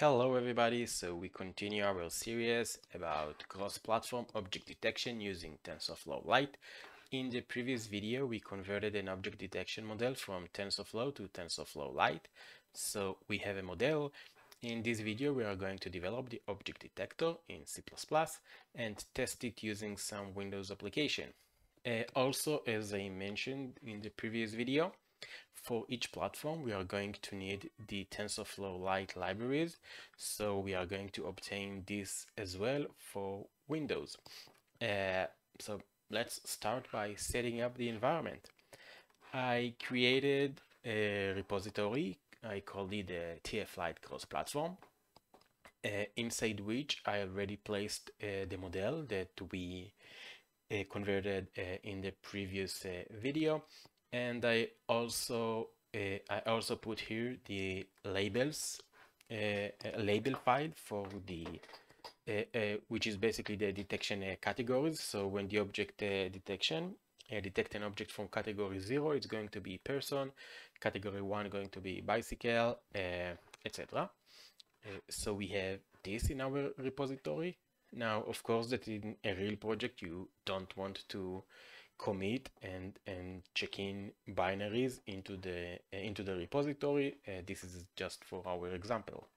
Hello everybody, so we continue our series about cross-platform object detection using TensorFlow Lite. In the previous video, we converted an object detection model from TensorFlow to TensorFlow Lite. So we have a model. In this video, we are going to develop the object detector in C++ and test it using some Windows application. Also, as I mentioned in the previous video, for each platform, we are going to need the TensorFlow Lite libraries. So we are going to obtain this as well for Windows. So let's start by setting up the environment. I created a repository. I called it the TF Lite Cross-Platform, inside which I already placed the model that we converted in the previous video. And I also put here the labels, a label file for the which is basically the detection categories. So when the object detect an object from category 0, it's going to be person, category 1 going to be bicycle, etc. So we have this in our repository. Now, of course, that in a real project you don't want to commit and check in binaries into the repository. This is just for our example.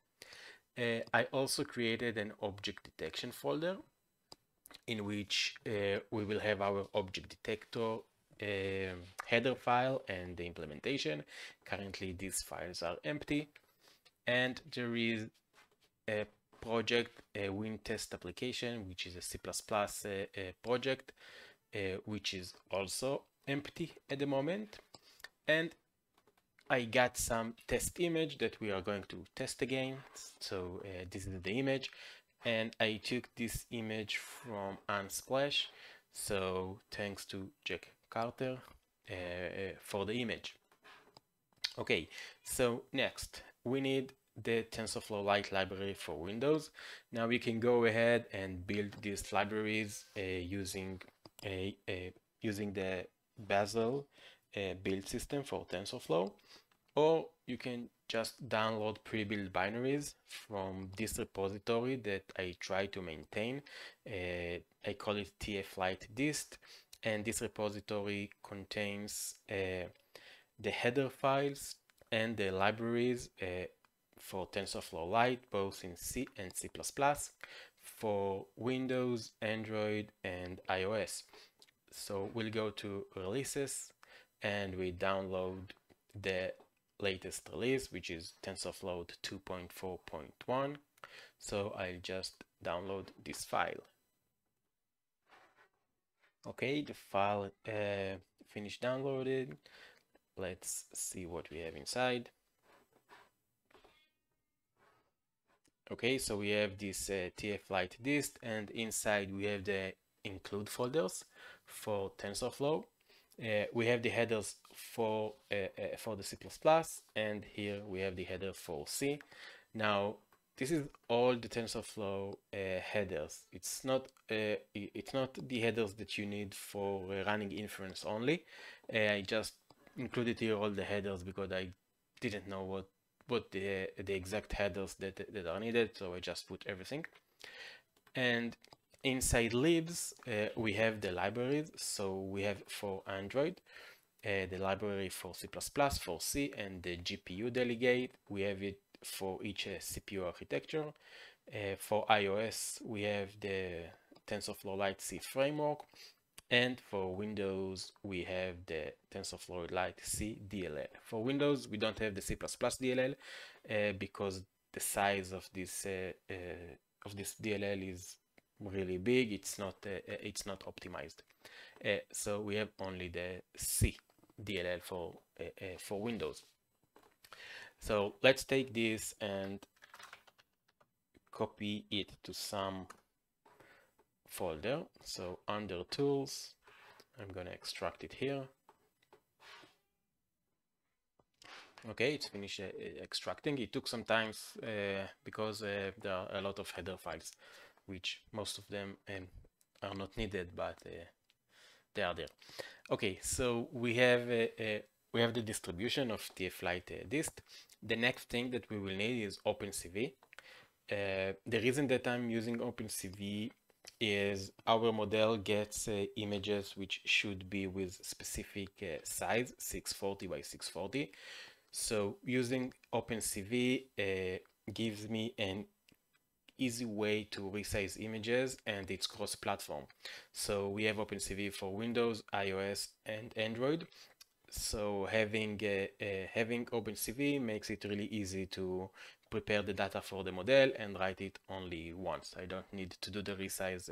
I also created an object detection folder in which we will have our object detector header file and the implementation. Currently these files are empty, and there is a project, a WinTest application, which is a C++ project, which is also empty at the moment. And I got some test image that we are going to test again. So this is the image, and I took this image from Unsplash. So thanks to Jack Carter for the image. Okay, so next we need the TensorFlow Lite library for Windows. Now we can go ahead and build these libraries using the Bazel build system for TensorFlow, or you can just download pre-built binaries from this repository that I try to maintain. I call it TF Lite dist, and this repository contains the header files and the libraries for TensorFlow Lite, both in C and C++, for Windows, Android, and iOS. So we'll go to releases and we download the latest release, which is TensorFlow 2.4.1. So I'll just download this file. Okay, the file finished downloaded. Let's see what we have inside. Okay, so we have this TF Lite dist, and inside we have the include folders for TensorFlow. We have the headers for the C++, and here we have the header for C. Now, this is all the TensorFlow headers. It's not the headers that you need for running inference only. I just included here all the headers because I didn't know what the exact headers that are needed, so I just put everything. And inside libs we have the libraries. So we have for Android the library for C++, for C, and the GPU delegate. We have it for each CPU architecture. For iOS we have the TensorFlow Lite C framework, and for Windows we have the TensorFlow Lite C DLL. For Windows we don't have the C++ DLL because the size of this DLL is really big. It's not optimized. So we have only the C DLL for Windows. So let's take this and copy it to some folder. So under tools, I'm going to extract it here. Okay, it's finished extracting. It took some time because there are a lot of header files, which most of them are not needed, but they are there. Okay, so we have the distribution of TF Lite dist. The next thing that we will need is Opencv. The reason that I'm using Opencv is our model gets images which should be with specific size, 640 by 640. So using Opencv gives me an easy way to resize images, and it's cross-platform. So we have Opencv for Windows, iOS, and Android. So having Opencv makes it really easy to prepare the data for the model and write it only once. I don't need to do the resize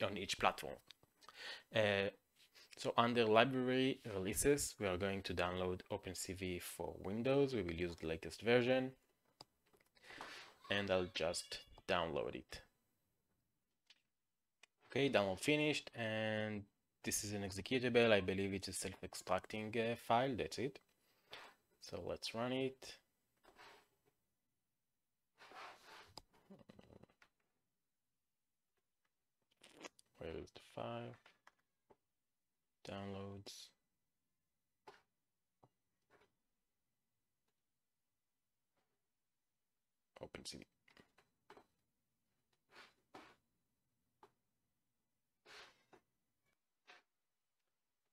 on each platform. So under library releases, we are going to download Opencv for Windows. We will use the latest version, and I'll just download it. Okay, download finished, and this is an executable. I believe it's a self-extracting file. That's it. So let's run it. Where is the file? Downloads. Opencv.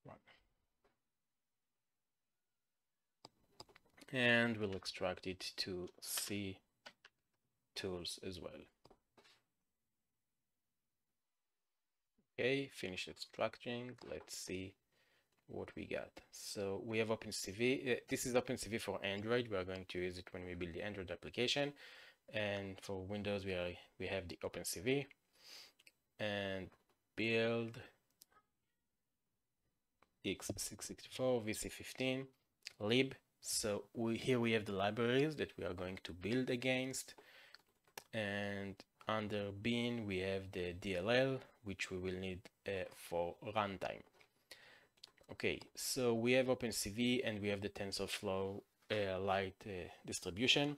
Run. And we'll extract it to C tools as well. Okay, finish extracting. Let's see what we got. So we have Opencv. This is Opencv for Android. We are going to use it when we build the Android application. And for Windows, we have the Opencv and build x664 vc15 lib. So here we have the libraries that we are going to build against, and under bin we have the DLL, which we will need for runtime. Okay, so we have Opencv and we have the TensorFlow Lite distribution.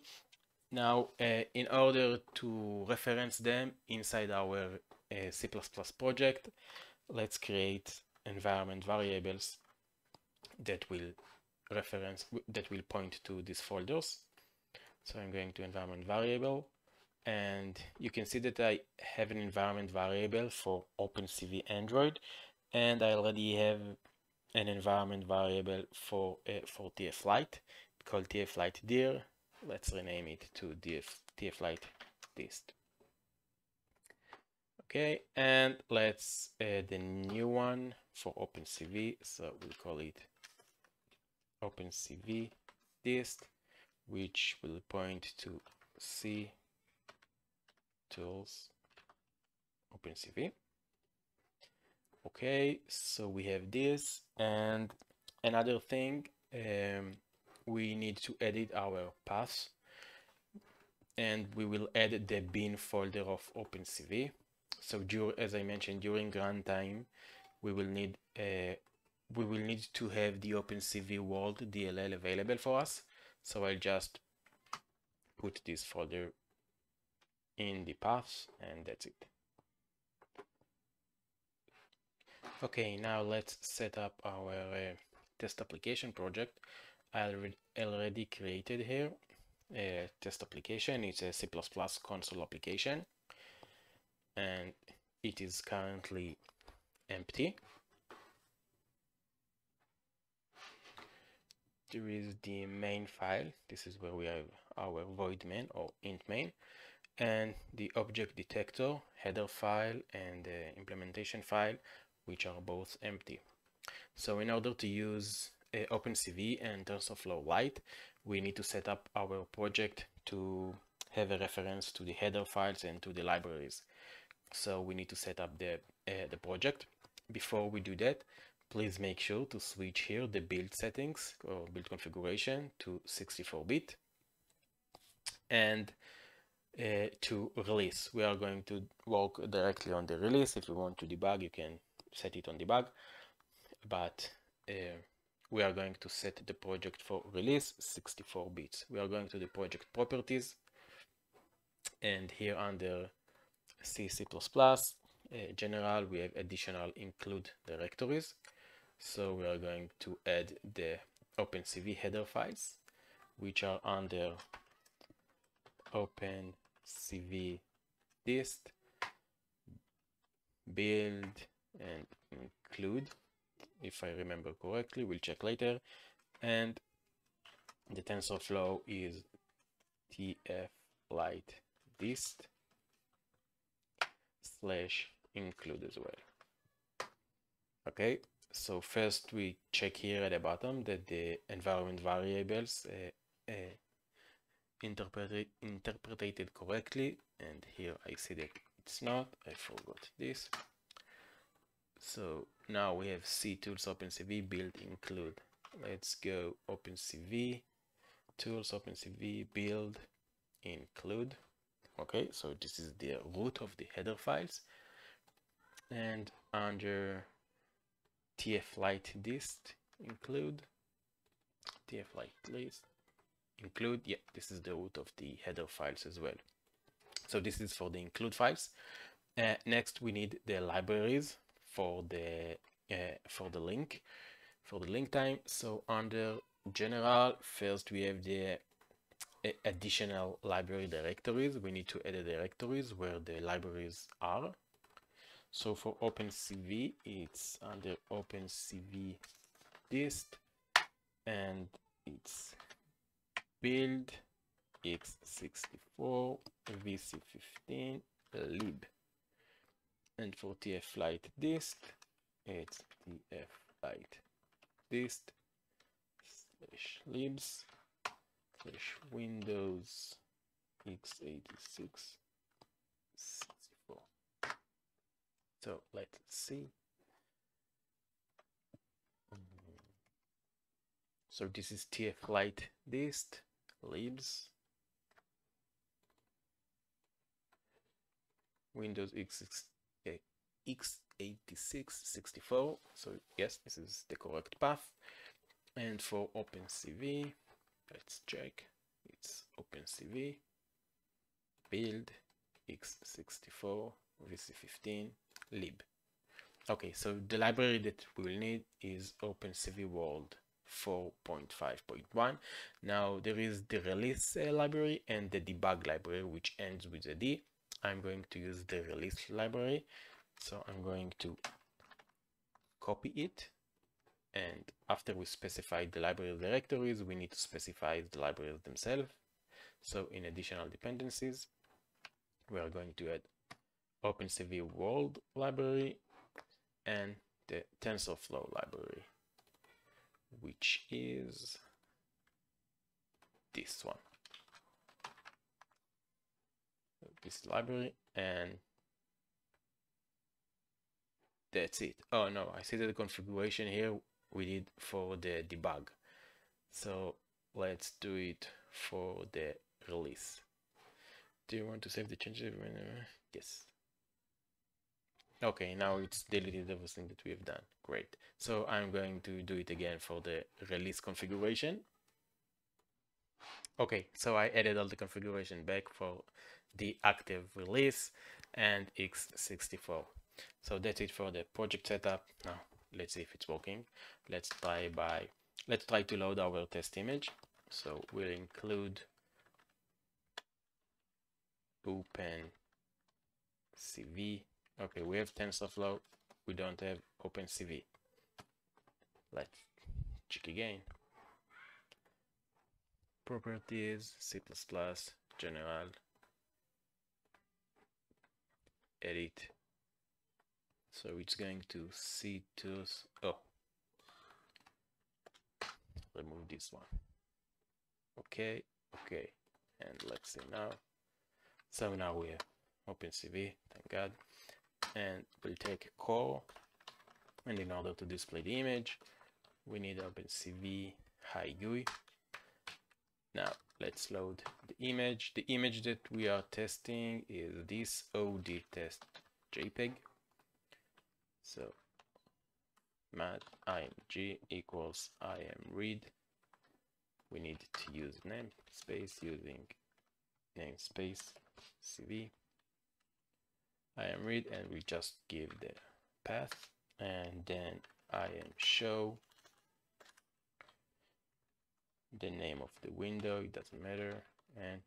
Now, in order to reference them inside our C++ project, let's create environment variables that will point to these folders. So I'm going to environment variable, and you can see that I have an environment variable for Opencv Android, and I already have an environment variable for TF Lite called TF Lite dir. Let's rename it to TF Lite dist. Okay, and let's add a new one for Opencv. So we'll call it Opencv dist, which will point to C tools Opencv. Okay, so we have this, and another thing, we need to edit our path, and we will add the bin folder of Opencv. So as I mentioned, during runtime, we will need to have the Opencv world DLL available for us. So I'll just put this folder in the path, and that's it. Okay, now let's set up our test application project. I already created here a test application. It's a C++ console application, and it is currently empty. There is the main file. This is where we have our void main or int main, and the object detector header file and the implementation file, which are both empty. So in order to use Opencv and TensorFlow Lite, we need to set up our project to have a reference to the header files and to the libraries. So we need to set up the project. Before we do that, please make sure to switch here the build settings or build configuration to 64-bit and to release. We are going to work directly on the release. If you want to debug, you can set it on debug, but we are going to set the project for release 64 bits. We are going to the project properties, and here under C++, general, we have additional include directories. So we are going to add the Opencv header files, which are under Opencv cv dist build and include, if I remember correctly, we'll check later. And the TensorFlow is tf lite dist / include as well. Okay, so first we check here at the bottom that the environment variables interpreted correctly, and here I see that it's not. I forgot this. So now we have C tools Opencv build include. Let's go Opencv tools Opencv build include. Okay, so this is the root of the header files, and under tf lite dist include tf lite list include, yeah, this is the root of the header files as well. So this is for the include files. Next we need the libraries for the link time. So under general, first we have the additional library directories. We need to add the directories where the libraries are. So for Opencv, it's under Opencv dist, and it's build x64 vc15 lib. And for tf lite dist, it's tf lite dist / libs / windows x86 64. So let's see. So this is tf lite dist libs windows x86 64. So yes, this is the correct path. And for Opencv, let's check. It's Opencv build x64 vc15 lib. Okay, so the library that we will need is Opencv world 4.5.1. Now there is the release library and the debug library, which ends with a D. I'm going to use the release library, so I'm going to copy it, and after we specify the library directories, we need to specify the libraries themselves. So in additional dependencies, we are going to add Opencv world library and the TensorFlow library, which is this one. This library, and that's it. Oh no, I see that the configuration here we did for the debug. So let's do it for the release. Do you want to save the changes? Yes. Okay, now it's deleted everything that we have done. Great. So I'm going to do it again for the release configuration. Okay, so I added all the configuration back for the active release and x64. So that's it for the project setup. Now let's see if it's working. Let's try to load our test image. So we'll include Opencv. Okay, we have TensorFlow, we don't have Opencv. Let's check again. Properties, C++, general, edit. So it's going to C tools. Oh, remove this one. Okay, and let's see now. So now we have Opencv, thank God, and we'll take core, and in order to display the image, we need Opencv high GUI. Now let's load the image. The image that we are testing is this OD test JPEG. So mat img equals imread. We need to use namespace using namespace cv imread, and we just give the path, and then imshow the name of the window, it doesn't matter, and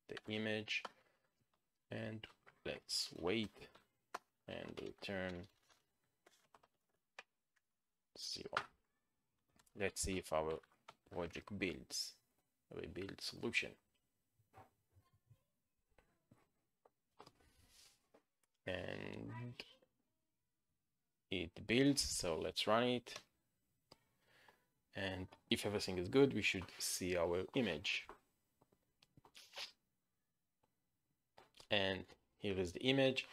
the image. and let's wait and return 0. Let's see if our project builds a rebuild solution. And it builds, so let's run it. And if everything is good, we should see our image. And here is the image.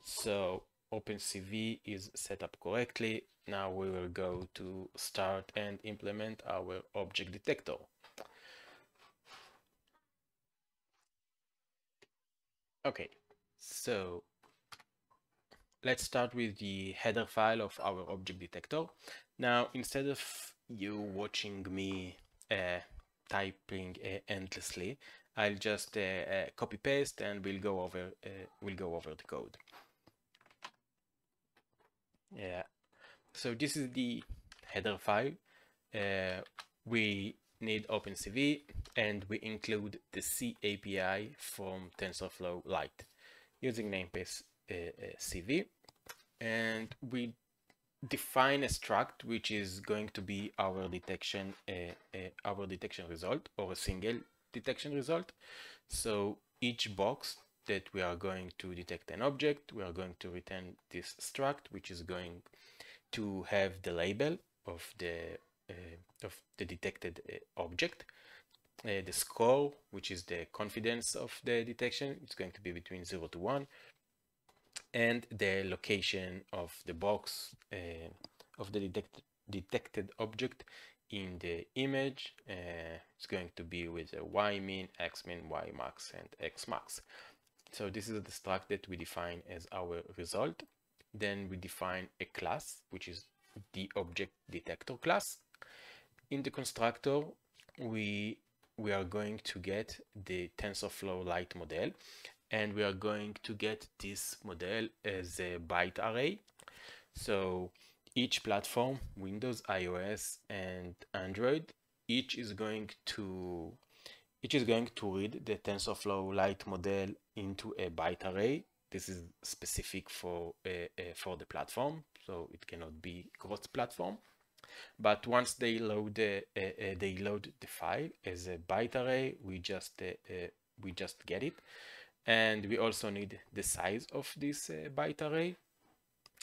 So Opencv is set up correctly. Now we will go to start and implement our object detector. Okay, so let's start with the header file of our object detector. Now, instead of you watching me typing endlessly, I'll just copy paste and we'll go over the code. Yeah. So this is the header file. We need Opencv and we include the C API from Tensorflow Lite using namespace CV, and we define a struct which is going to be our detection result, or a single detection result. So each box that we are going to detect an object, we are going to return this struct, which is going to have the label of the detected object, the score, which is the confidence of the detection. It's going to be between 0 to 1, and the location of the box of the detected object in the image. It's going to be with a y min, x min, y max, and x max. So this is the struct that we define as our result. Then we define a class, which is the object detector class. In the constructor, we are going to get the TensorFlow Lite model, and we are going to get this model as a byte array. So each platform, Windows, iOS, and Android, each is going to read the TensorFlow Lite model into a byte array. This is specific for the platform, so it cannot be cross-platform. But once they load the file as a byte array, we just get it. And we also need the size of this byte array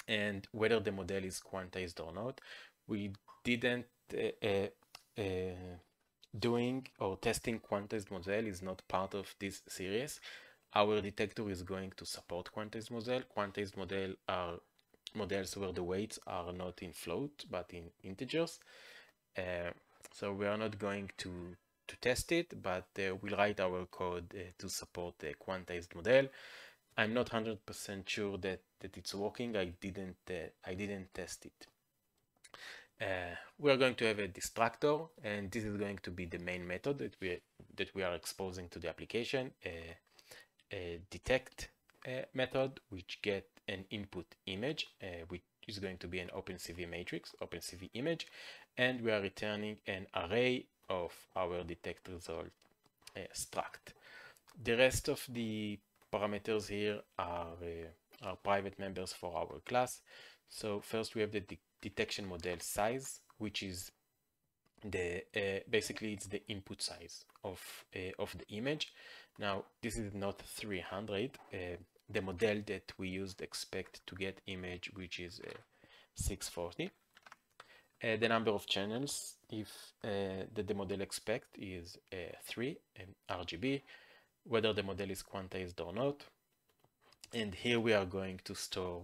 and whether the model is quantized or not. We didn't doing or testing quantized model is not part of this series. Our detector is going to support quantized model. Quantized model are models where the weights are not in float but in integers. So we are not going to test it, but we'll write our code to support the quantized model. I'm not 100% sure that it's working. I didn't test it. We are going to have a destructor, and this is going to be the main method that we are exposing to the application. A detect method which get an input image, which is going to be an Opencv matrix, Opencv image, and we are returning an array of our detect result struct. The rest of the parameters here are private members for our class. So first we have the detection model size, which is the basically it's the input size of the image. Now this is not 300. The model that we used expect to get image which is 640. The number of channels that the model expect is 3 RGB, whether the model is quantized or not. And here we are going to store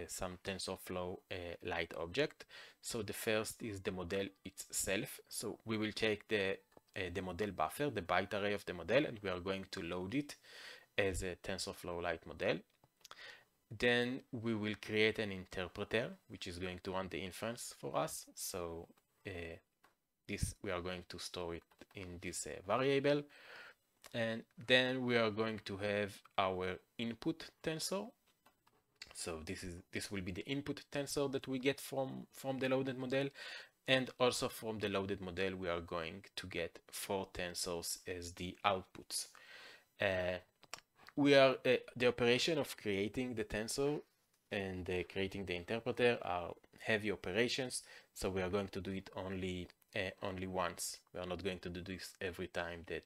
some TensorFlow Lite object. So the first is the model itself. So we will take the model buffer, the byte array of the model, and we are going to load it as a TensorFlow Lite model. Then we will create an interpreter, which is going to run the inference for us. So this we are going to store it in this variable. And then we are going to have our input tensor. So this will be the input tensor that we get from the loaded model, and also from the loaded model we are going to get 4 tensors as the outputs. we are the operation of creating the tensor and creating the interpreter are heavy operations, so we are going to do it only once. We are not going to do this every time that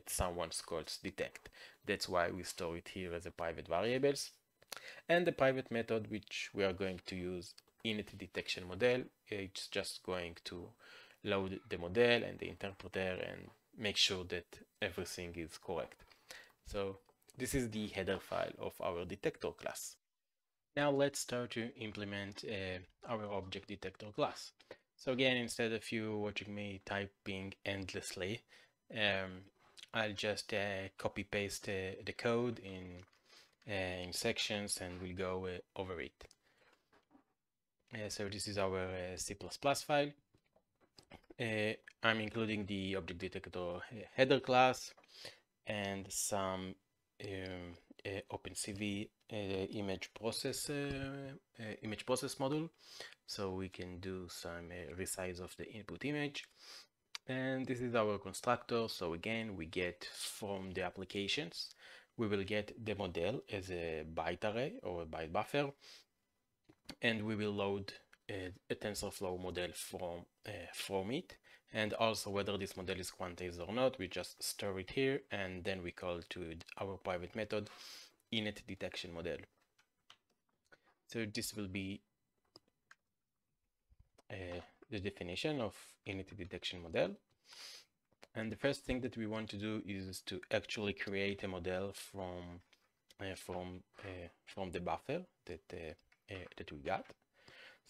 someone calls detect. That's why we store it here as a private variables. And the private method which we are going to use init detection model, it's just going to load the model and the interpreter and make sure that everything is correct. So this is the header file of our detector class. Now let's start to implement our object detector class. So again, instead of you watching me typing endlessly, I'll just copy paste the code in sections and we'll go over it. So this is our C++ file. I'm including the object detector header class and some Opencv image process model, so we can do some resize of the input image. And this is our constructor. So again, we get from the applications, we will get the model as a byte array or a byte buffer, and we will load a TensorFlow model from it. And also whether this model is quantized or not, we just store it here, and then we call to our private method init detection model. So this will be the definition of init detection model. And the first thing that we want to do is to actually create a model from the buffer that we got.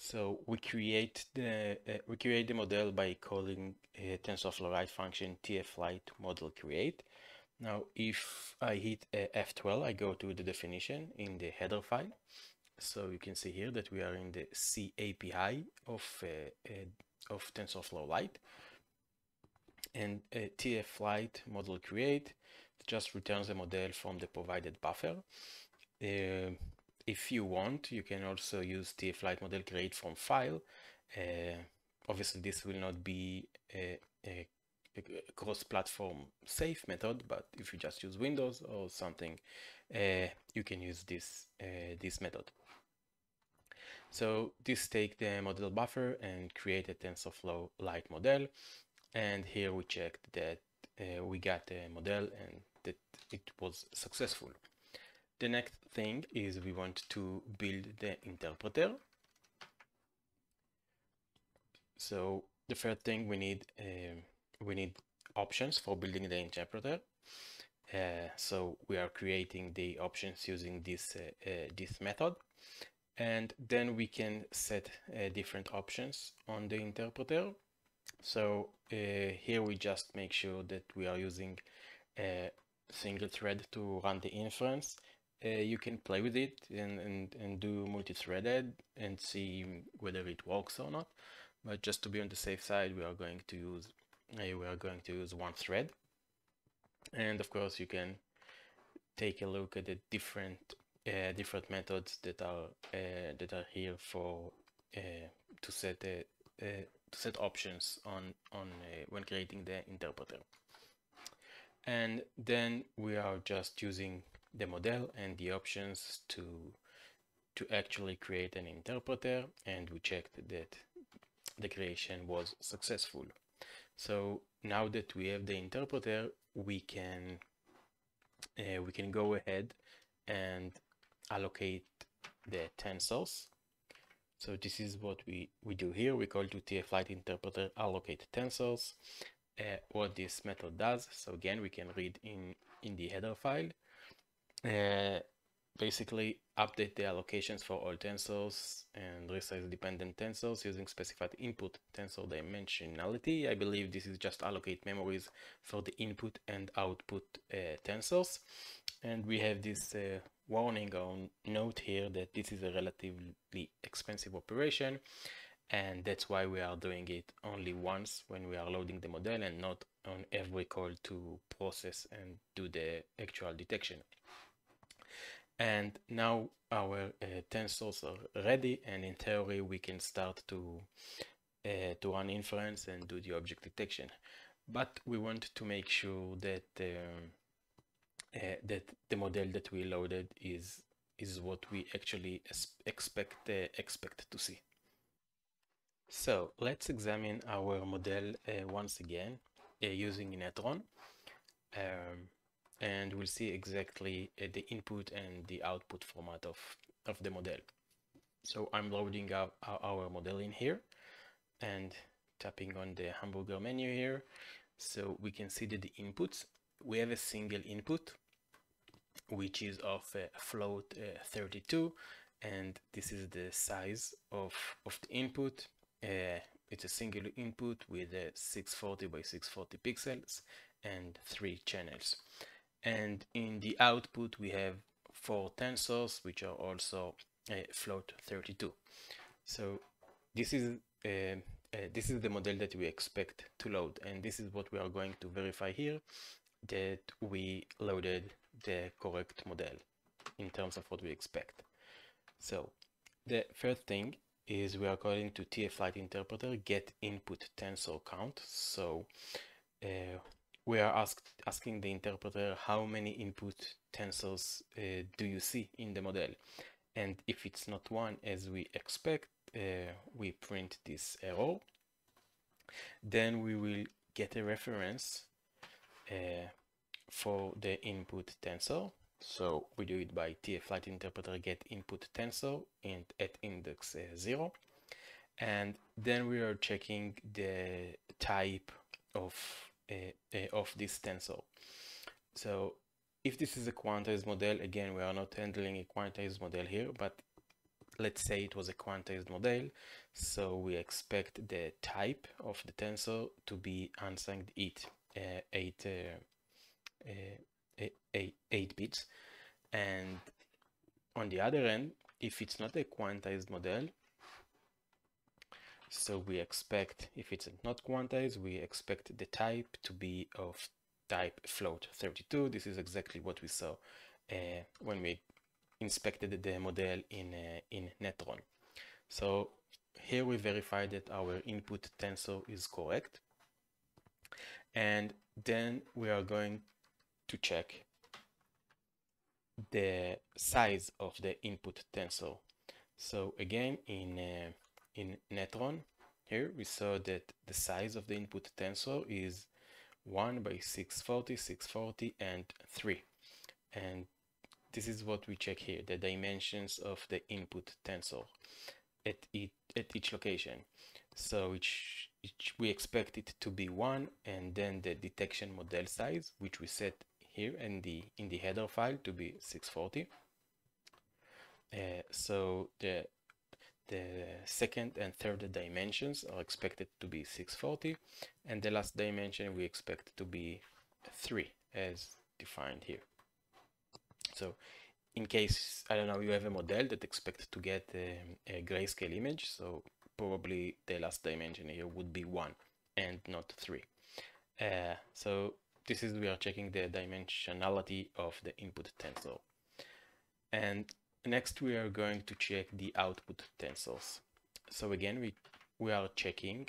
So we create the model by calling a TensorFlow Lite function tflite model create. Now, if I hit F12, I go to the definition in the header file. So you can see here that we are in the C API of TensorFlow Lite, and tflite model create just returns a model from the provided buffer. If you want, you can also use tflite model create from file. Obviously, this will not be a cross-platform safe method, but if you just use Windows or something, you can use this method. So this take the model buffer and create a TensorFlow Lite model, and here we checked that we got a model and that it was successful. The next thing is we want to build the interpreter. So the first thing we need options for building the interpreter. So we are creating the options using this method, and then we can set different options on the interpreter. So here we just make sure that we are using a single thread to run the inference. You can play with it and do multi-threaded and see whether it works or not. But just to be on the safe side, we are going to use one thread. And of course, you can take a look at the different methods that are here for to set options on when creating the interpreter. And then we are just using the model and the options to actually create an interpreter, and we checked that the creation was successful. So now that we have the interpreter, we can go ahead and allocate the tensors. So this is what we do here. We call to tflite interpreter allocate tensors. What this method does, so again, we can read in the header file. Basically update the allocations for all tensors and resize dependent tensors using specified input tensor dimensionality. I believe this is just allocate memories for the input and output tensors. And we have this warning or note here that this is a relatively expensive operation, and that's why we are doing it only once when we are loading the model and not on every call to process and do the actual detection. And now our tensors are ready, and in theory we can start to run inference and do the object detection. But we want to make sure that that the model that we loaded is what we actually expect to see. So let's examine our model once again using Netron, and we'll see exactly the input and the output format of the model. So I'm loading our model in here and tapping on the hamburger menu here. So we can see that the inputs, we have a single input, which is of float 32, and this is the size of the input. It's a single input with 640 by 640 pixels and 3 channels. And in the output we have 4 tensors, which are also float 32. So this is the model that we expect to load, and this is what we are going to verify here, that we loaded the correct model in terms of what we expect. So the first thing is we are calling to TF-Lite interpreter get input tensor count. So we are asking the interpreter how many input tensors do you see in the model, and if it's not one as we expect, we print this error. Then we will get a reference for the input tensor. So we do it by TF-Lite interpreter get input tensor and at index 0, and then we are checking the type of this tensor. So if this is a quantized model, again we are not handling a quantized model here, but let's say it was a quantized model, so we expect the type of the tensor to be unsigned 8 bits. And on the other end, if it's not a quantized model, so we expect, if it's not quantized, we expect the type to be of type float 32. This is exactly what we saw when we inspected the model in Netron. So here we verify that our input tensor is correct, and then we are going to check the size of the input tensor. So again, in Netron, here we saw that the size of the input tensor is 1 by 640, 640, and 3. And this is what we check here, the dimensions of the input tensor at each location. So we expect it to be 1, and then the detection model size, which we set here in the header file, to be 640. So the second and third dimensions are expected to be 640, and the last dimension we expect to be 3 as defined here. So in case, I don't know, you have a model that expects to get a grayscale image, so probably the last dimension here would be 1 and not 3. So this is, we are checking the dimensionality of the input tensor. And next we are going to check the output tensors. So again, we are checking,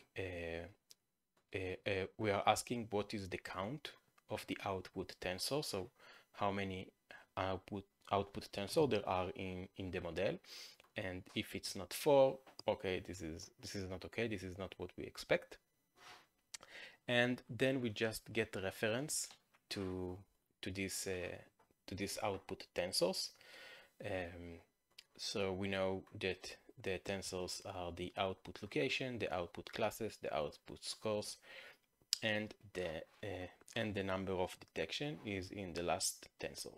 we are asking what is the count of the output tensor, so how many output tensor there are in the model. And if it's not 4, okay, this is not okay, this is not what we expect. And then we just get a reference to this output tensors. So we know that the tensors are the output location, the output classes, the output scores, and the number of detection is in the last tensor.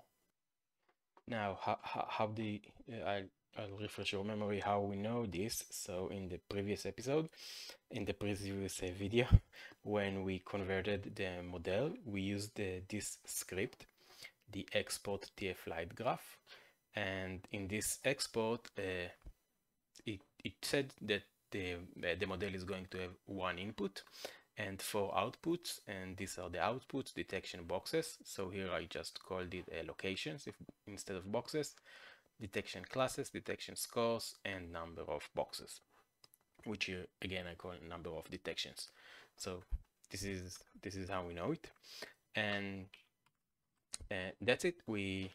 Now, I'll refresh your memory how we know this. So in the previous episode, in the previous video, when we converted the model, we used this script, the export TF-Lite graph, and in this export, it said that the model is going to have 1 input and 4 outputs, and these are the outputs, detection boxes. So here I just called it locations instead of boxes, detection classes, detection scores, and number of boxes, which here again I call number of detections. So this is how we know it. And That's it. We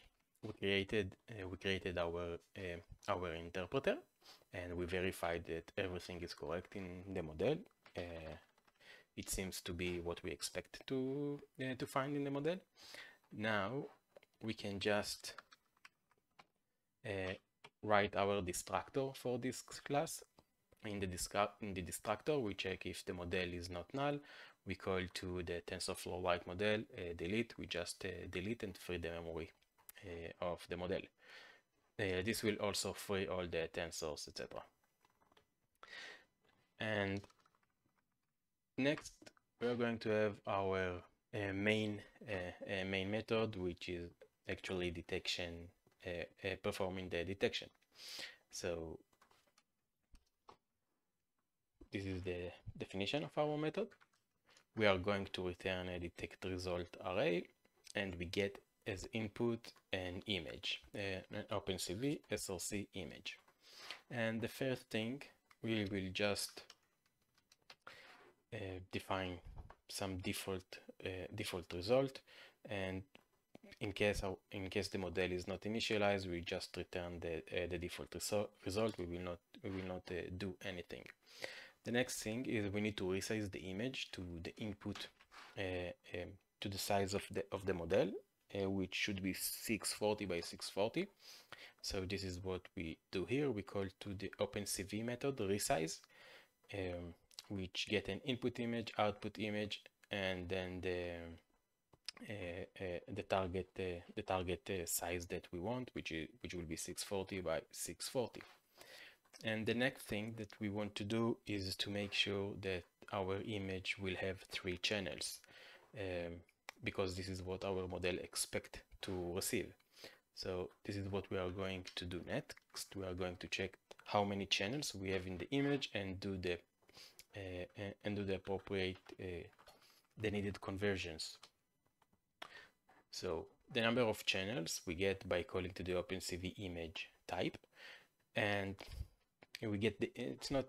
created our interpreter, and we verified that everything is correct in the model. It seems to be what we expect to find in the model. Now we can just write our destructor for this class. In the destructor, we check if the model is not null. We call to the TensorFlow Lite model delete. We just delete and free the memory of the model. This will also free all the tensors, etc. And next, we are going to have our main method, which is actually detection, performing the detection. So this is the definition of our method. We are going to return a detect result array, and we get as input an image, an Opencv SRC image. And the first thing, we will just define some default result, and in case the model is not initialized, we just return the default result. We will not do anything. The next thing is we need to resize the image to the input, to the size of the model, which should be 640 by 640. So this is what we do here. We call to the Opencv method resize, which get an input image, output image, and then the target size that we want, which will be 640 by 640. And the next thing that we want to do is to make sure that our image will have 3 channels, because this is what our model expect to receive. So this is what we are going to do next. We are going to check how many channels we have in the image and do the appropriate the needed conversions. So the number of channels we get by calling to the Opencv image type, and we get it's not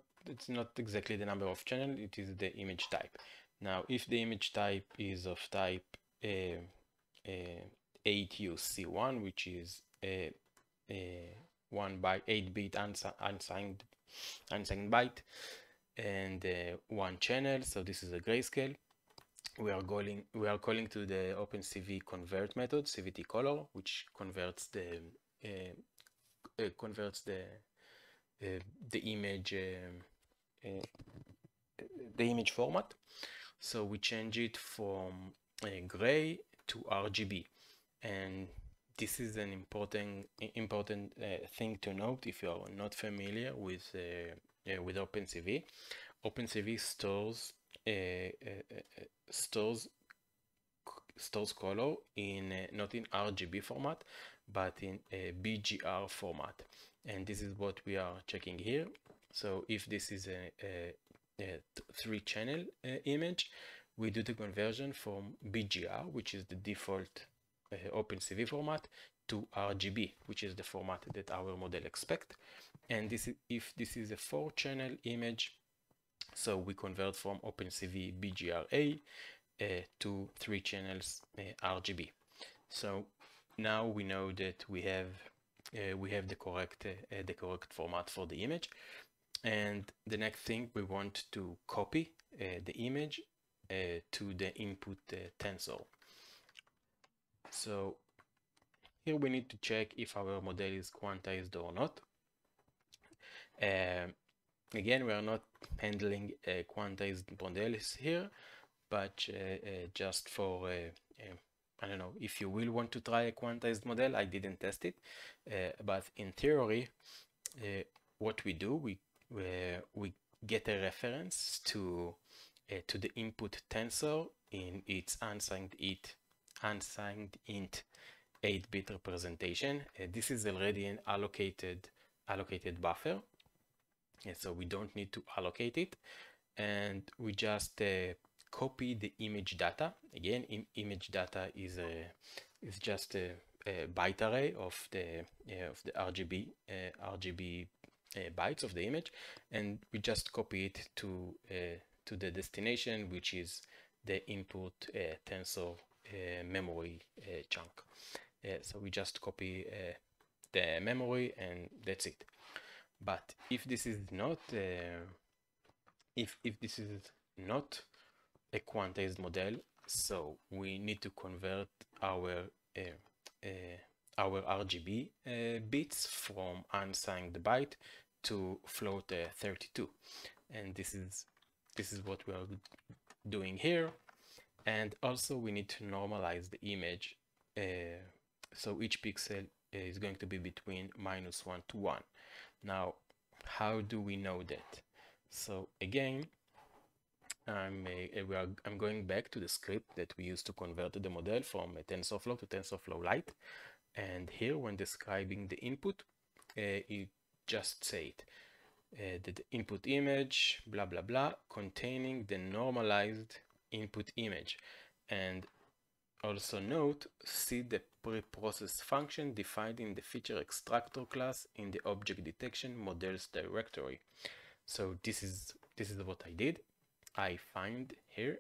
exactly the number of channels, it is the image type. Now if the image type is of type 8UC1, which is 1 by 8-bit unsigned byte, and 1 channel, so this is a grayscale, we are calling to the Opencv convert method, CVT color, which converts the image format. So we change it from gray to RGB, and this is an important thing to note if you are not familiar with Opencv. Opencv stores color in not in RGB format, but in a BGR format, and this is what we are checking here. So if this is a 3-channel image, we do the conversion from BGR, which is the default Opencv format, to RGB, which is the format that our model expect. And if this is a 4-channel image, so we convert from Opencv BGRA to 3 channels RGB. So now we know that we have the correct format for the image. And the next thing, we want to copy the image to the input tensor. So here we need to check if our model is quantized or not. Again, we are not handling quantized models here, but just for I don't know, if you will want to try a quantized model, I didn't test it, but in theory, what we do, we get a reference to the input tensor in its unsigned int 8-bit representation. This is already an allocated buffer, so we don't need to allocate it, and we just copy the image data. Again, image data is just a byte array of the RGB bytes of the image, and we just copy it to the destination, which is the input tensor memory chunk. So we just copy the memory and that's it. But if this is not if this is not a quantized model, so we need to convert our RGB bits from unsigned byte to float 32, and this is what we are doing here. And also we need to normalize the image, so each pixel is going to be between -1 to 1. Now, how do we know that? So again, I'm going back to the script that we used to convert the model from TensorFlow to TensorFlow Lite, and here when describing the input, you just say it, the input image blah blah blah containing the normalized input image. And also note, see the preprocess function defined in the feature extractor class in the object detection models directory. So this is what I did. I find here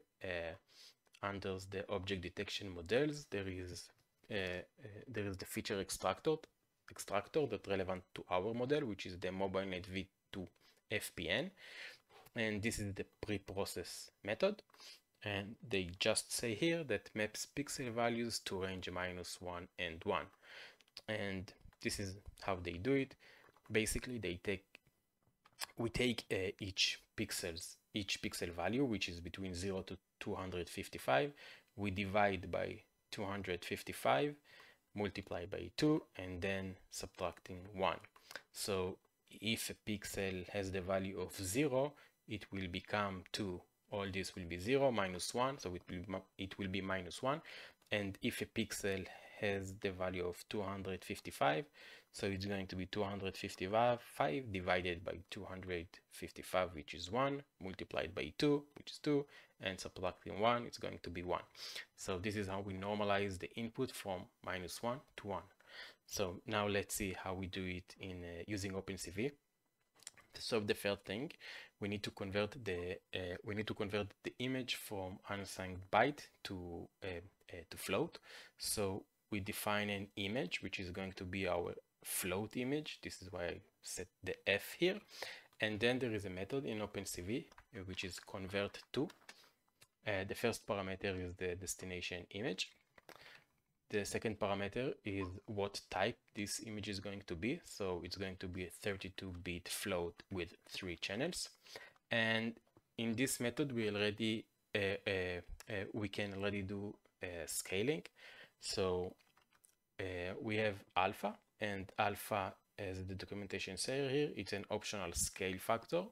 under the object detection models there is the feature extractor that relevant to our model, which is the MobileNet V2 FPN, and this is the preprocess method. And they just say here that maps pixel values to range -1 and 1, and this is how they do it. Basically, we take each pixel value, which is between 0 to 255. We divide by 255, multiply by 2, and then subtracting 1. So if a pixel has the value of 0, it will become 2. All this will be 0 minus 1, so it will be -1. And if a pixel has the value of 255, so it's going to be 255 divided by 255, which is 1, multiplied by 2, which is 2, and subtracting 1, it's going to be 1. So this is how we normalize the input from -1 to 1. So now let's see how we do it in using Opencv. So the first thing, we need to convert the image from unsigned byte to float. So we define an image which is going to be our float image. This is why I set the F here. And then there is a method in Opencv which is convert to. The first parameter is the destination image. The second parameter is what type this image is going to be. So it's going to be a 32-bit float with 3 channels. And in this method, we can already do scaling. So we have alpha, and alpha, as the documentation says here, it's an optional scale factor.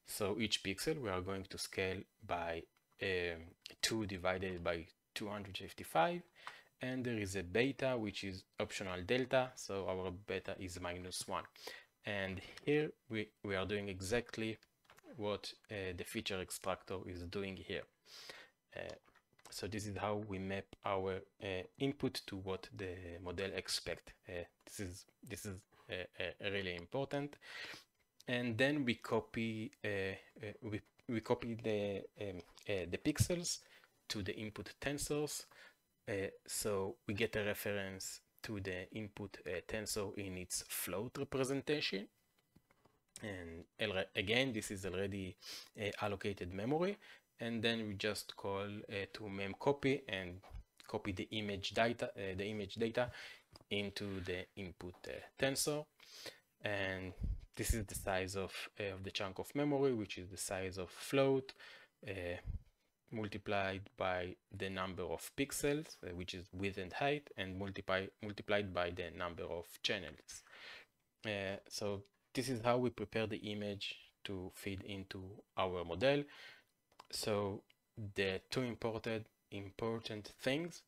So each pixel we are going to scale by 2 divided by 255. And there is a beta, which is optional delta, so our beta is -1. And here we are doing exactly what the feature extractor is doing here. So this is how we map our input to what the model expect. This is really important. And then we copy we copy the pixels to the input tensors. So we get a reference to the input tensor in its float representation. And again, this is already allocated memory. And then we just call to memcopy and copy the image data into the input tensor. And this is the size of the chunk of memory, which is the size of float, multiplied by the number of pixels, which is width and height, and multiplied by the number of channels. So this is how we prepare the image to feed into our model. So the two important things,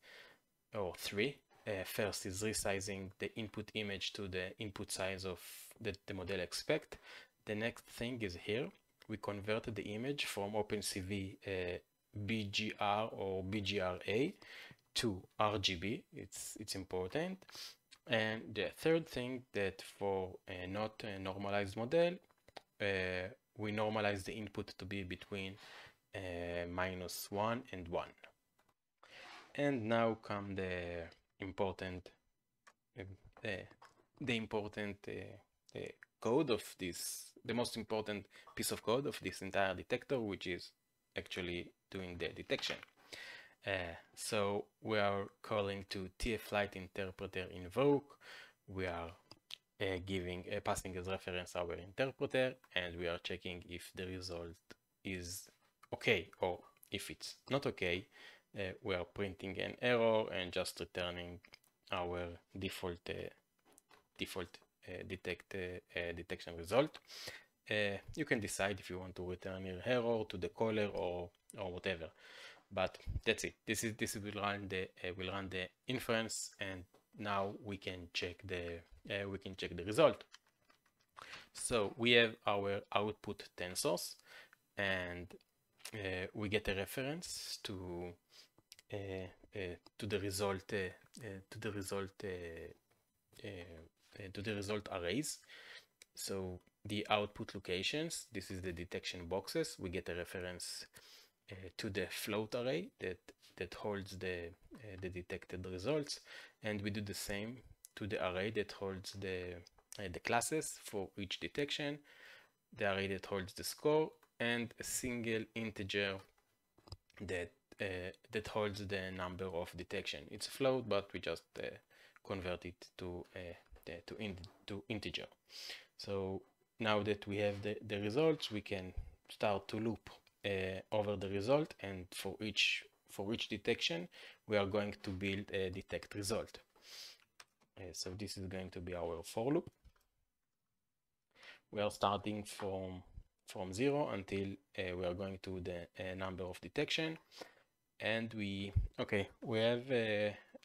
or three. First is resizing the input image to the input size of that the model expect. The next thing is here. We converted the image from Opencv BGR or BGRA to RGB. It's important. And the third thing, that for not a normalized model, we normalize the input to be between -1 and 1. And now come the important uh, the important code of this, the most important piece of code of this entire detector, which is actually doing the detection. So we are calling to tflight interpreter invoke. We are passing as reference our interpreter, and we are checking if the result is okay, or if it's not okay, we are printing an error and just returning our default detection result. You can decide if you want to return your error to the caller or whatever, but that's it. This will run the inference, and now we can check the result. So we have our output tensors, and we get a reference to the result arrays. So the output locations, this is the detection boxes. We get a reference to the float array that holds the detected results, and we do the same to the array that holds the classes for each detection, the array that holds the score, and a single integer that holds the number of detection. It's a float, but we just convert it to integer. So now that we have the results, we can start to loop over the result, and for each detection we are going to build a detect result. So this is going to be our for loop. We are starting from 0 until we are going to the number of detection, and we have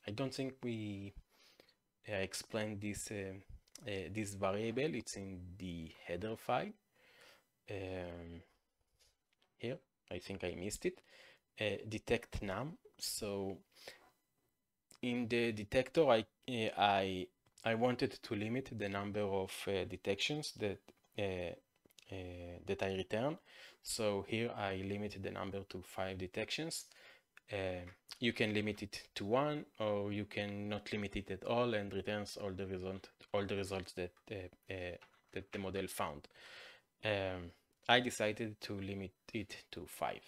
I don't think we explained this this variable. It's in the header file. Here I think I missed it. Detect num. So in the detector, I wanted to limit the number of detections that I return. So here I limited the number to 5 detections. You can limit it to 1, or you can not limit it at all and returns all the results that the model found. I decided to limit it to 5.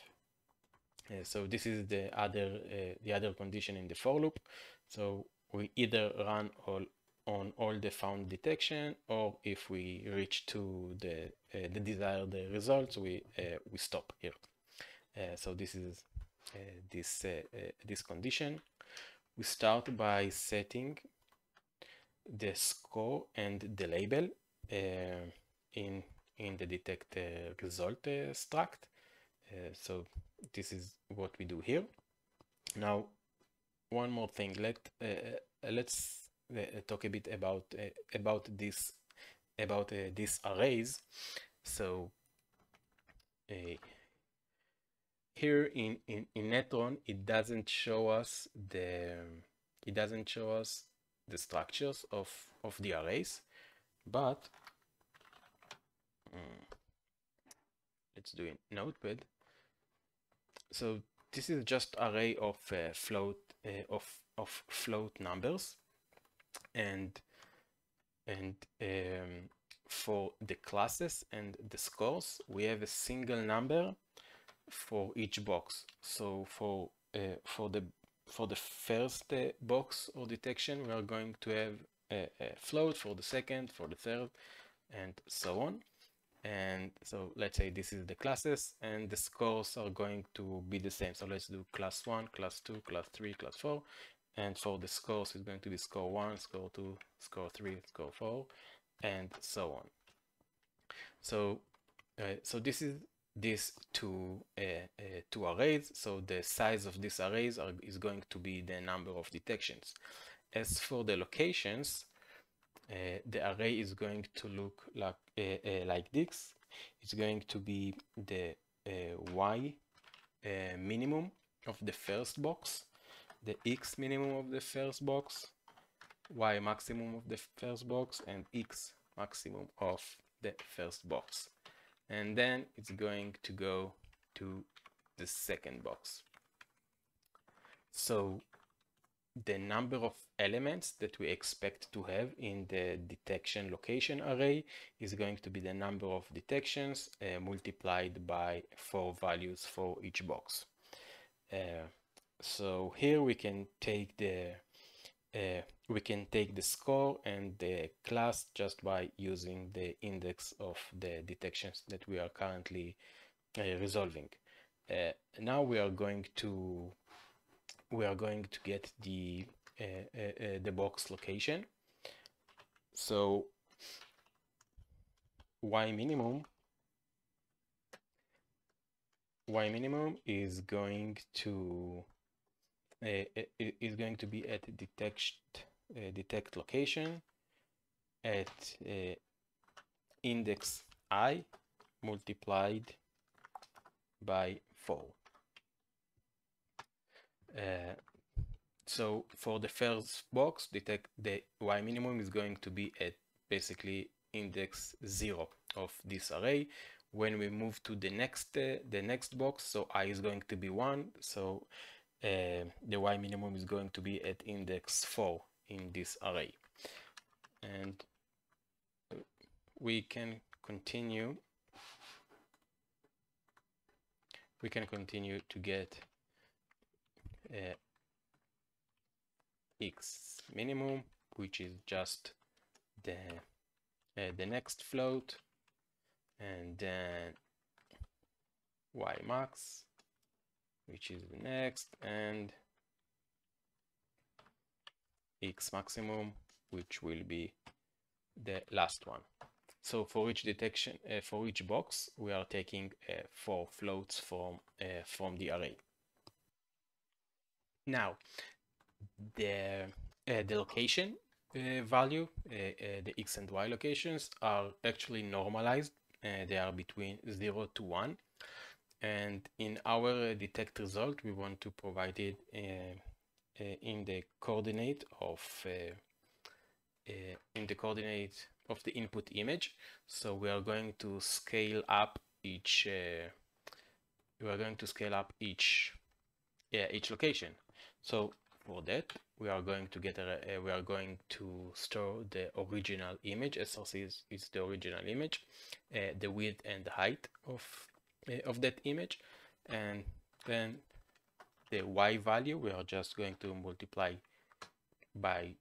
So this is the other condition in the for loop. So we either run on all the found detection, or if we reach to the desired results, we stop here. So this is this condition. We start by setting the score and the label in the detect result struct. So this is what we do here. Now, one more thing. Let's talk a bit about these arrays. So here in Netron, it doesn't show us the structures of the arrays, but let's do it in Notepad. So this is just array of float numbers, and for the classes and the scores, we have a single number for each box. So for the first box or detection, we are going to have a float, for the second, for the third, and so on. And so let's say this is the classes, and the scores are going to be the same. So let's do class 1, class 2, class 3, class 4. And for the scores, it's going to be score 1, score 2, score 3, score 4, and so on. So so this is these two arrays. So the size of these arrays is going to be the number of detections. As for the locations, the array is going to look like this. It's going to be the y minimum of the first box, the x minimum of the first box, y maximum of the first box, and x maximum of the first box. And then it's going to go to the second box. So the number of elements that we expect to have in the detection location array is going to be the number of detections multiplied by 4 values for each box. So here we can take the score and the class just by using the index of the detections that we are currently resolving. Now we are going to get the box location. So y minimum is going to be at detect location at index I multiplied by 4. So for the first box, the y minimum is going to be at basically index 0 of this array. When we move to the next box, so I is going to be 1, so the y minimum is going to be at index 4 in this array. And we can continue to get x minimum, which is just the next float, and then y max, which is the next, and x maximum, which will be the last one. So for each detection, for each box, we are taking 4 floats from the array. Now, the location value, the x and y locations are actually normalized. They are between 0 to 1. And in our detect result, we want to provide it in the coordinate of the input image. So we are going to scale up each location. So for that, we are going to store the original image. SRC is the original image, the width and the height of that image, and then the y value we are just going to multiply by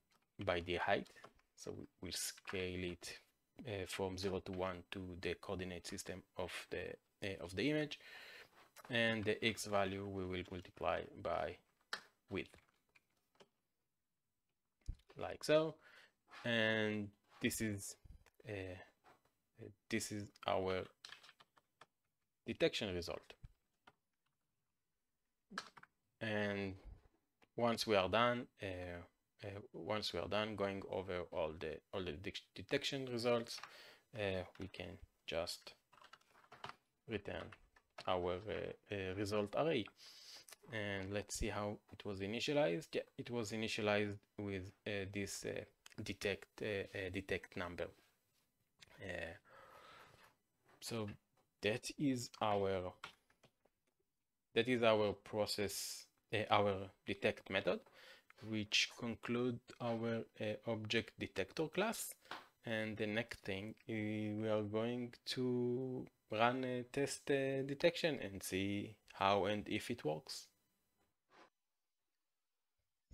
the height. So we'll scale it from 0 to 1 to the coordinate system of the image, and the x value we will multiply by width, like so. And this is our detection result. And once we are done going over all the detection results, we can just return our result array. And let's see how it was initialized. Yeah, it was initialized with this detect number. So that is our process, our detect method, which conclude our object detector class. And the next thing we are going to run a test detection and see how and if it works.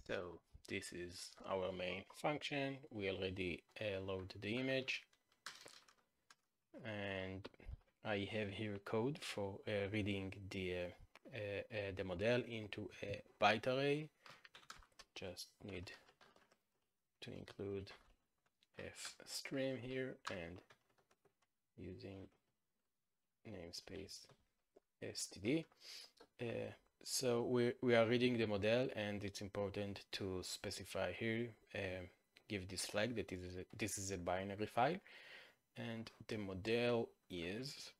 So this is our main function. We already load the image, and I have here code for reading the model into a byte array. Just need to include fstream here and using namespace std. So we are reading the model, and it's important to specify here, give this flag that this is a binary file, and the model is,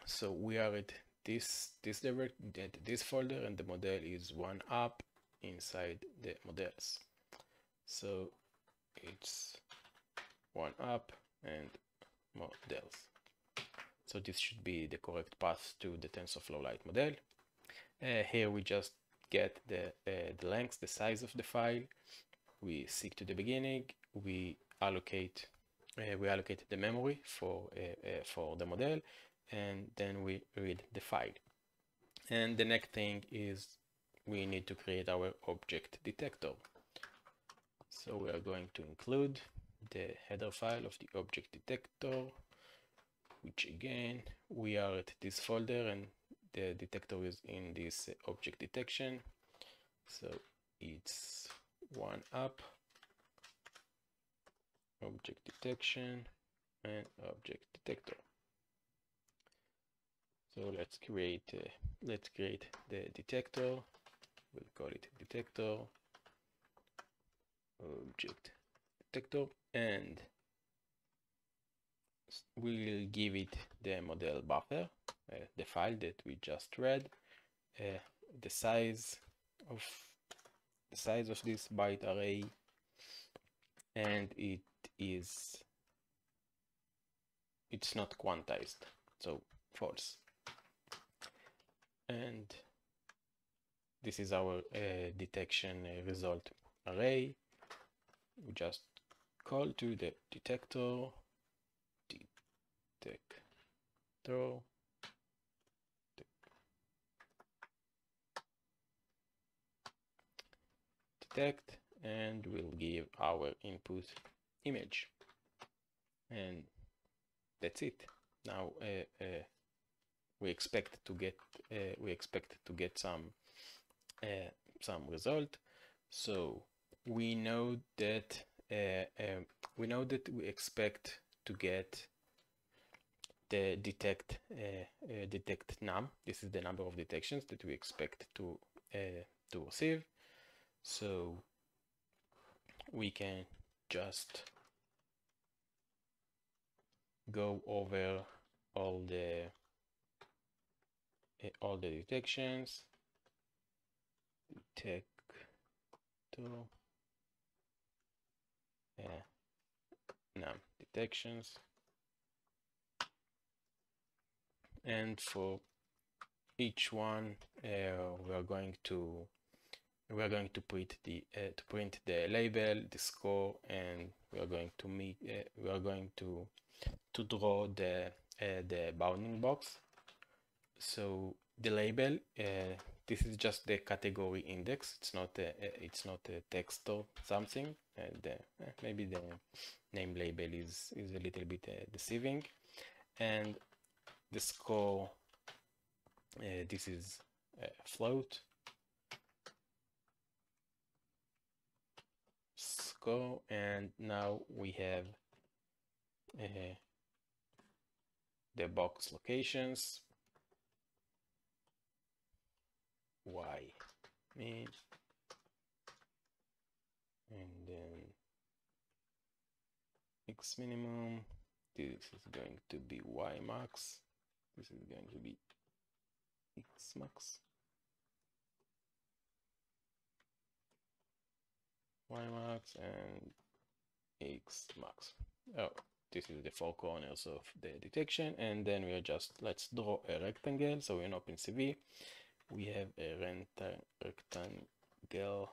so we are at this folder, and the model is one up inside the models. So it's one up and models. So this should be the correct path to the TensorFlow Lite model. Here we just get the length, the size of the file. We seek to the beginning. We allocate the memory for the model, and then we read the file. And the next thing is we need to create our object detector. So we are going to include the header file of the object detector, which again, we are at this folder and the detector is in this object detection. So it's one up, object detection and object detector. So let's create the detector. We'll call it detector, object detector, and we'll give it the model buffer, the file that we just read, the size of this byte array, and it's not quantized, so false. And this is our detection result array. We just call to the detector detect, and we'll give our input image, and that's it. Now we expect to get some result. So we know that we expect to get the detect num. This is the number of detections that we expect to receive. So we can just go over all the detections. Detector num detections, and for each one we are going to print the label, the score, and we are going to draw the bounding box. So the label, this is just the category index. It's not a text or something, and maybe the name label is a little bit deceiving. And the score, this is float score, and now we have the box locations, y min, and then x minimum. This is going to be y max. This is going to be x max, y max, and x max. Oh, this is the four corners of the detection. And then we are just, let's draw a rectangle. So in Opencv we have a rectangle.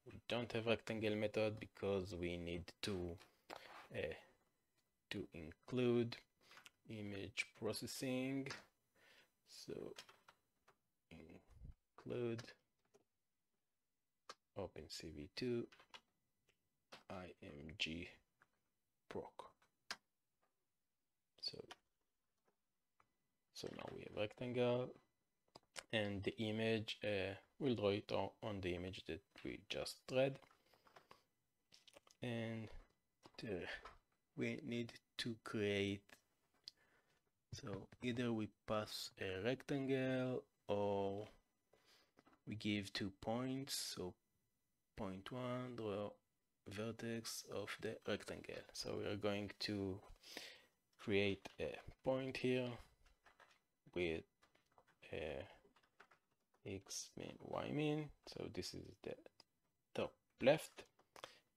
We don't have rectangle method because we need to include image processing. So include Opencv2 img proc. So now we have rectangle, and the image, we'll draw it on the image that we just read. And we need to create, so either we pass a rectangle or we give 2 points. So point 1, draw vertex of the rectangle. So we are going to create a point here with x min, y min. So this is the top left,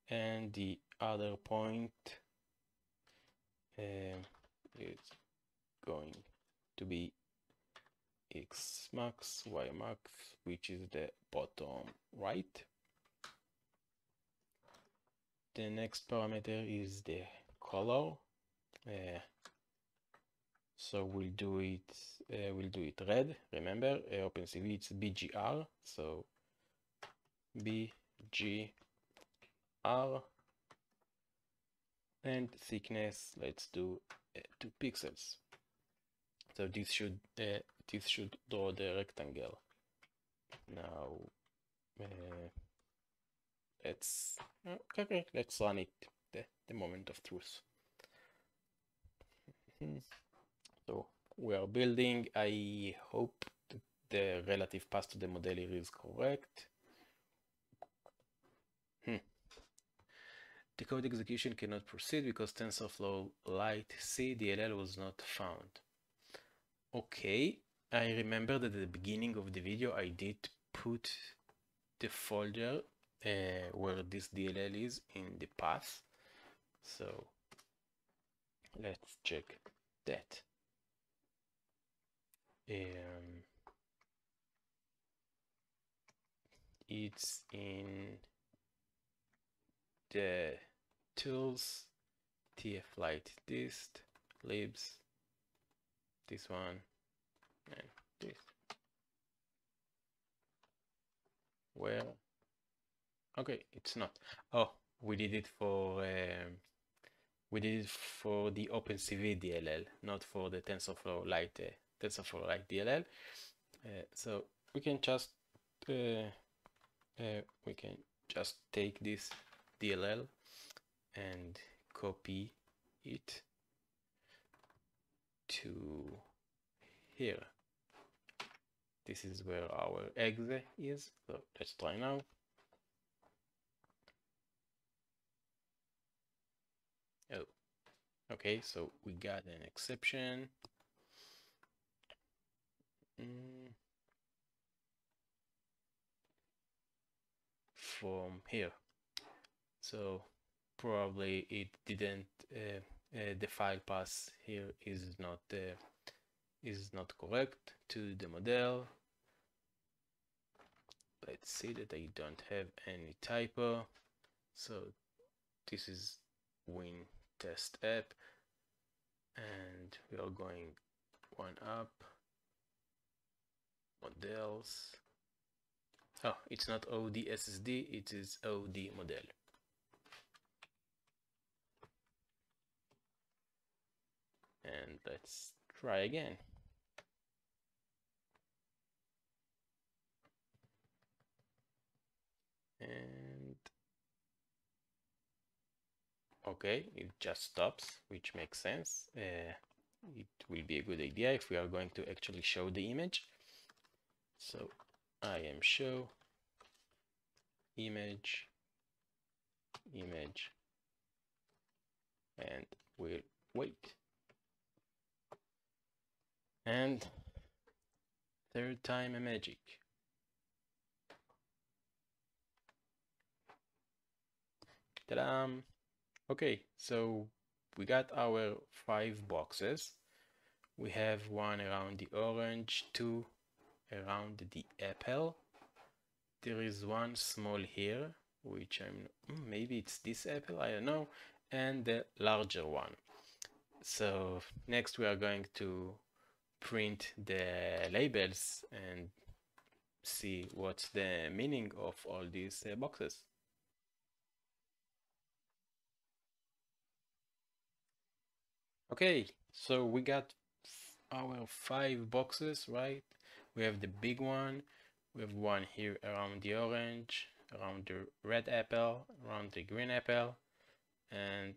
and the other point is going to be x max, y max, which is the bottom right. The next parameter is the color. So we'll do it red. Remember, Opencv it's BGR, so BGR, and thickness, let's do 2 pixels. So this should draw the rectangle. Now let's run it, the moment of truth. So we are building. I hope the relative path to the model here is correct. The code execution cannot proceed because TensorFlow Lite C DLL was not found. Okay, I remember that at the beginning of the video I did put the folder where this DLL is in the path. So let's check that. It's in the tools, TF Lite dist, libs, this one, and this. Where? Okay, it's not. Oh, we did it for the Opencv DLL, not for the TensorFlow Lite DLL. So we can just take this DLL and copy it to here. This is where our exe is. So let's try now. Oh, okay, so we got an exception. From here. So probably it didn't, the file path here is not correct to the model. Let's see that I don't have any typo. So this is Win test app, and we are going one up, models. Oh, it's not OD SSD, it is OD model. And let's try again. And okay, it just stops, which makes sense. It will be a good idea if we are going to actually show the image. So I am show image, and we'll wait. And third time a magic. Ta-da! Okay, so we got our 5 boxes. We have one around the orange, 2 around the apple. There is one small here, which maybe it's this apple, I don't know, and the larger one. So next we are going to print the labels and see what's the meaning of all these boxes. Okay, so we got our 5 boxes, right? We have the big one, we have one here around the orange, around the red apple, around the green apple, and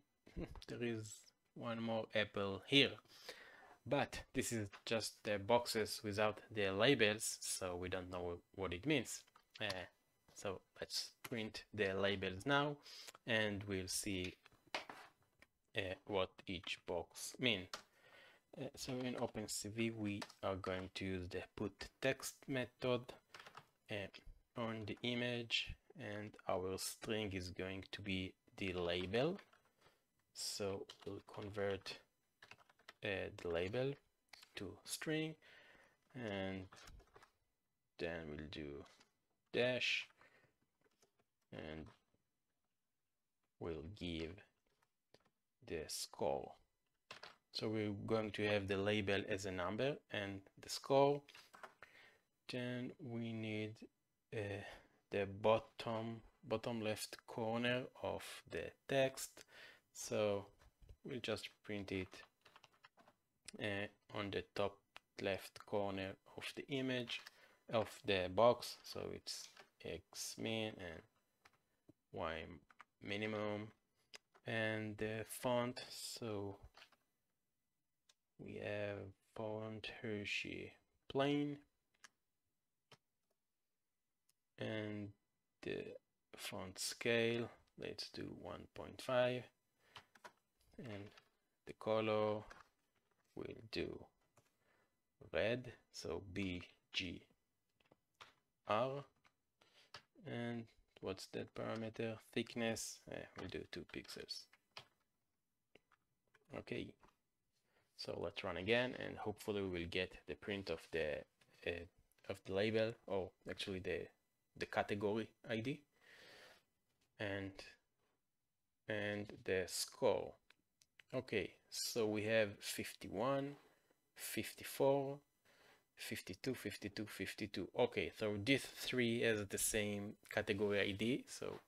there is one more apple here. But this is just the boxes without the labels, so we don't know what it means. So let's print the labels now, and we'll see what each box means. So in Opencv we are going to use the put text method on the image, and our string is going to be the label. So we'll convert the label to string, and then we'll do dash, and we'll give the score. So we're going to have the label as a number and the score. Then we need the bottom left corner of the text. So we'll just print it on the top left corner of the image of the box. So it's X min and Y minimum, and the font. So we have font Hershey plain, and the font scale, let's do 1.5, and the color we'll do red, so BGR, and what's that parameter? Thickness, we'll do 2 pixels. Okay, so let's run again, and hopefully we will get the print of the label, or actually the category ID, and the score. Okay, so we have 51, 54, 52, 52, 52. Okay, so these three has the same category ID. So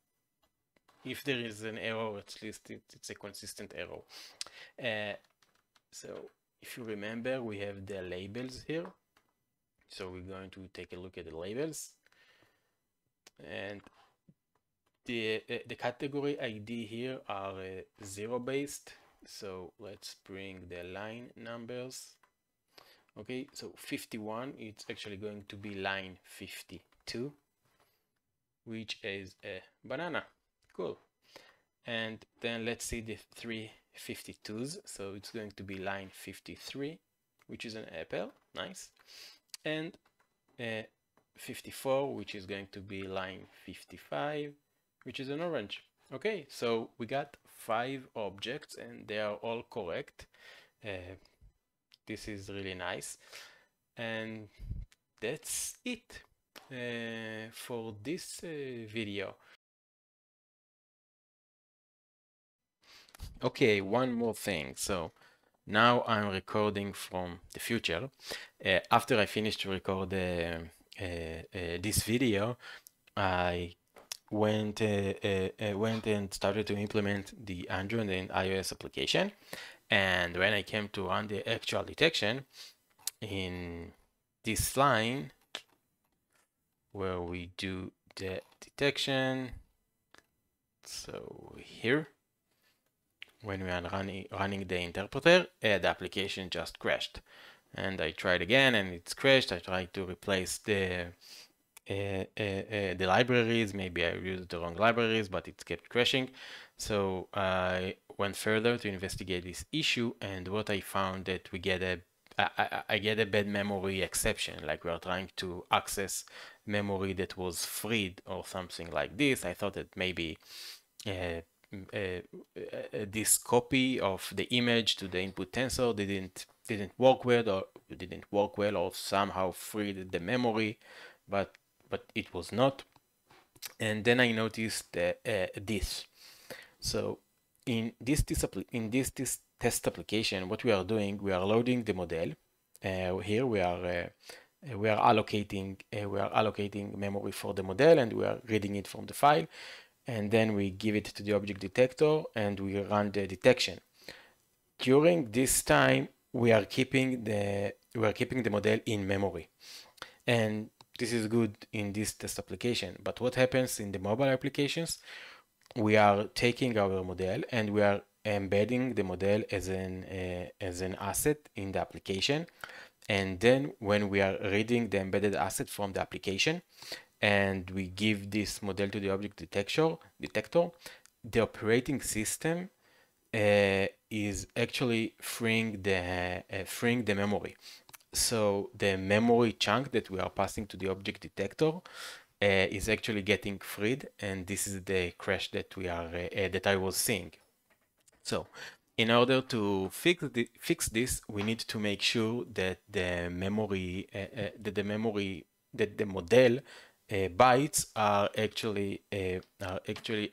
if there is an error, at least it's a consistent error. So if you remember, we have the labels here. So we're going to take a look at the labels, and the category ID here are 0 based. So let's bring the line numbers. Okay, so 51, it's actually going to be line 52, which is a banana. Cool. And then let's see the 3 52s. So it's going to be line 53, which is an apple. Nice. And 54, which is going to be line 55, which is an orange. Okay, so we got 5 objects and they are all correct. This is really nice, and that's it for this video. Okay, one more thing. So now I'm recording from the future. After I finished to record this video, I went and started to implement the Android and iOS application. And when I came to run the actual detection in this line where we do the detection, so here, when we are running the interpreter, the application just crashed. And I tried again and it's crashed. I tried to replace the libraries. Maybe I used the wrong libraries, but it kept crashing. So I went further to investigate this issue, and what I found that we get I get a bad memory exception, like we are trying to access memory that was freed or something like this. I thought that maybe this copy of the image to the input tensor didn't work well, or somehow freed the memory, but it was not. And then I noticed this. So in this test application, what we are doing, we are loading the model. Here we are allocating memory for the model, and we are reading it from the file, and then we give it to the object detector and we run the detection. During this time, we are keeping the model in memory, and this is good in this test application. But what happens in the mobile applications? We are taking our model and we are embedding the model as an asset in the application, and then when we are reading the embedded asset from the application and we give this model to the object detector, the operating system is actually freeing the memory. So the memory chunk that we are passing to the object detector is actually getting freed, and this is the crash that we are that I was seeing. So In order to fix this, we need to make sure that the model bytes are actually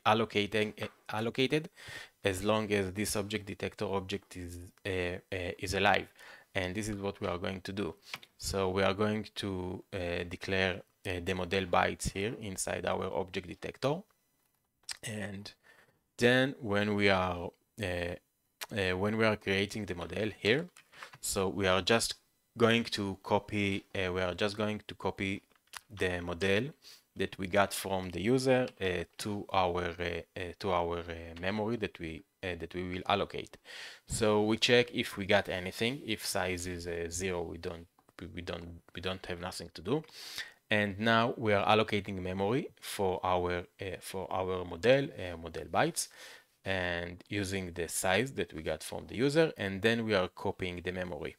allocated as long as this object detector object is alive. And this is what we are going to do. So we are going to declare the model bytes here inside our object detector. And then when we are creating the model here, so we are just going to copy the model that we got from the user to our memory that we will allocate. So we check if we got anything. If size is 0, we don't have nothing to do. And now we are allocating memory for our model bytes, and using the size that we got from the user, and then we are copying the memory.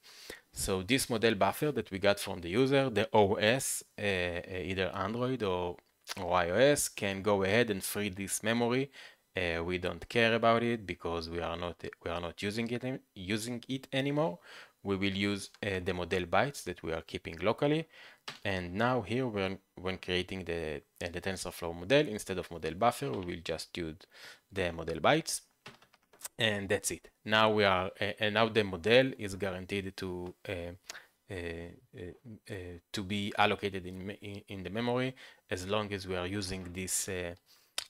So this model buffer that we got from the user, the OS, either Android or iOS, can go ahead and free this memory. We don't care about it because we are not using it anymore. We will use the model bytes that we are keeping locally. And now here, when creating the TensorFlow model, instead of model buffer, we will just use the model bytes, and that's it. Now we are, and now the model is guaranteed to be allocated in the memory as long as we are using this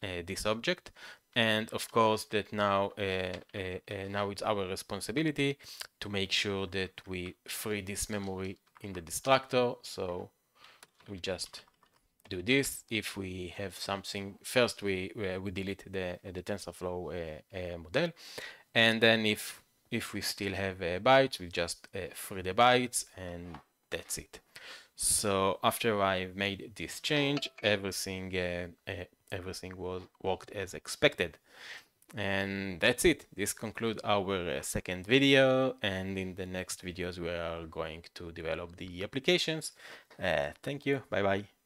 this object. And of course that now it's our responsibility to make sure that we free this memory in the destructor. So we just do this. If we have something, first we delete the TensorFlow model, and then if we still have bytes, we just free the bytes, and that's it. So after I've made this change, everything was worked as expected. And that's it. This concludes our second video, and in the next videos we are going to develop the applications. Thank you. Bye bye.